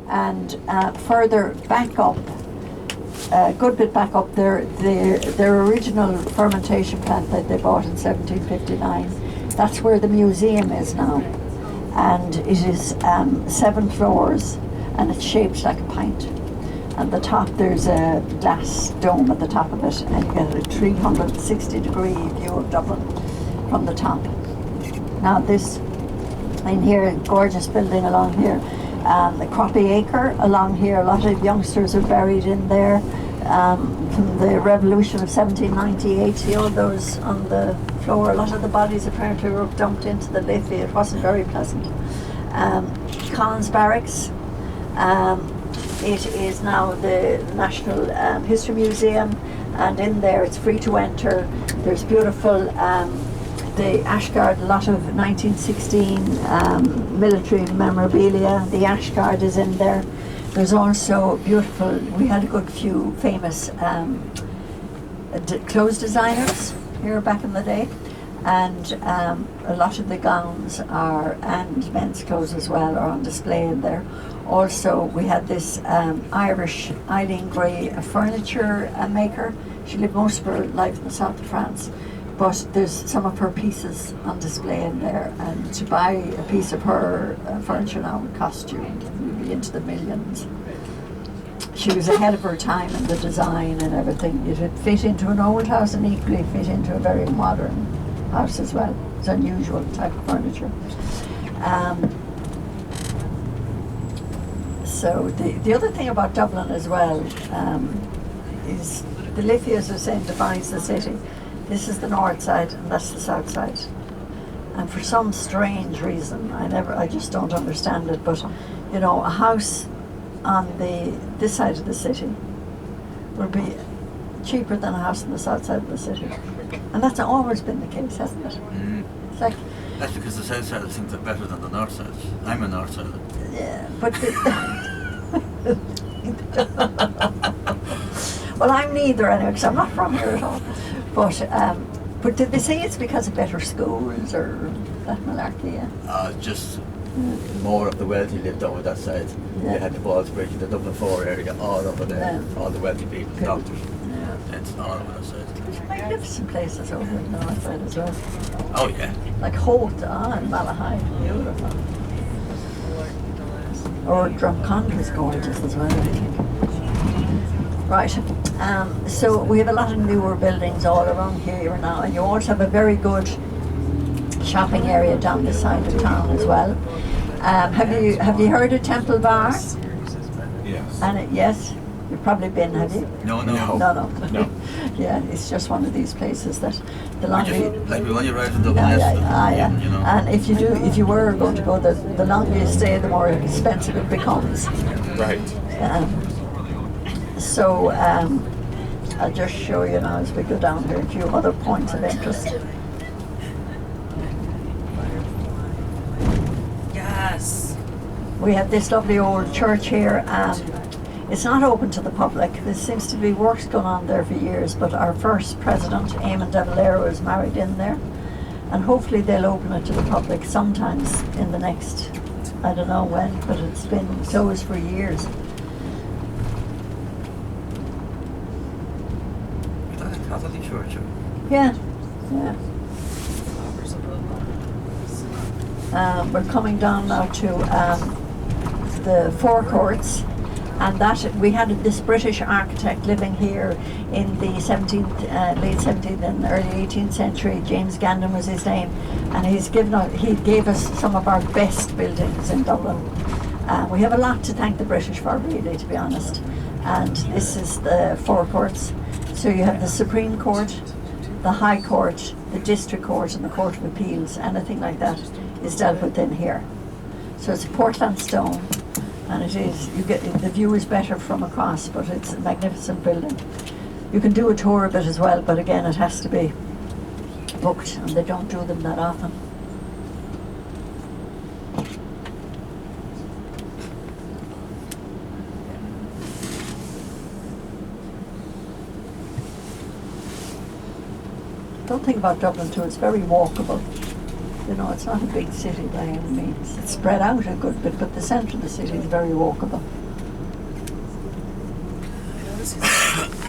and further back up, a good bit back up, their original fermentation plant that they bought in 1759. That's where the museum is now, and it is 7 floors, and it's shaped like a pint. At the top there's a glass dome at the top of it, and you get a 360-degree view of Dublin from the top. Now this, in here, gorgeous building along here, the Croppy Acre along here, a lot of youngsters are buried in there from the revolution of 1798. See all those on the floor, a lot of the bodies apparently were dumped into the Liffey. It wasn't very pleasant. Collins Barracks, it is now the National History Museum, and in there it's free to enter. There's beautiful the Ash Guard, a lot of 1916 military memorabilia. The Ash Guard is in there. There's also beautiful, we had a good few famous clothes designers here back in the day, and a lot of the gowns are, and men's clothes as well, are on display in there. Also, we had this Irish Eileen Gray, a furniture maker. She lived most of her life in the south of France, but there's some of her pieces on display in there, and to buy a piece of her furniture now would cost you maybe into the millions. She was ahead of her time in the design and everything. It would fit into an old house and equally fit into a very modern house as well. It's unusual type of furniture. So the other thing about Dublin as well is the Liffey, as I was saying, divides the city. This is the north side and that's the south side. And for some strange reason, I just don't understand it, but you know, a house on this side of the city will be cheaper than a house on the south side of the city. And that's always been the case, hasn't it? Mm. It's like, that's because the south side thinks they're better than the north side. I'm a north sider. yeah, but well, I'm neither anyway, because I'm not from here at all. But did they say it's because of better schools or that malarkey? Yeah? Just more of the wealthy lived over that side. Yeah. They had the Ballsbridge, the Dublin 4 area, all over there. Yeah. All the wealthy people, doctors. Yeah. It's all over that side. There's magnificent places over in the north side as well. Oh yeah. Like Holt and Malahide, beautiful. Or Drumcondra is gorgeous as well, I think. Right, so we have a lot of newer buildings all around here now, and you also have a very good shopping area down this side of town as well. Have you heard of Temple Bar? Yes. And yes, you've probably been, have you? No. No. Yeah, it's just one of these places that the longer Like when you ride in Dublin, yeah. you know. And if you were going to go, the longer you stay, the more expensive it becomes. Right. So I'll just show you now as we go down here a few other points of interest. Yes. We have this lovely old church here. It's not open to the public. There seems to be works going on there for years, but our first president, Eamon de Valera, was married in there, and hopefully they'll open it to the public sometimes in the next, I don't know when, but it's been closed for years. Is that a Catholic church? Yeah. We're coming down now to the forecourts, and that we had this British architect living here in the late 17th and early 18th century. James Gandon was his name, and he gave us some of our best buildings in Dublin. We have a lot to thank the British for, really, to be honest. And this is the forecourts. So you have the Supreme Court, the High Court, the District Court, and the Court of Appeals. Anything like that is dealt with in here. So it's a Portland stone, and it is, the view is better from across, but it's a magnificent building. You can do a tour of it as well, but again it has to be booked, and they don't do them that often. Don't think about Dublin too, it's very walkable. You know, it's not a big city by any means. It's spread out a good bit, but the centre of the city is very walkable. this is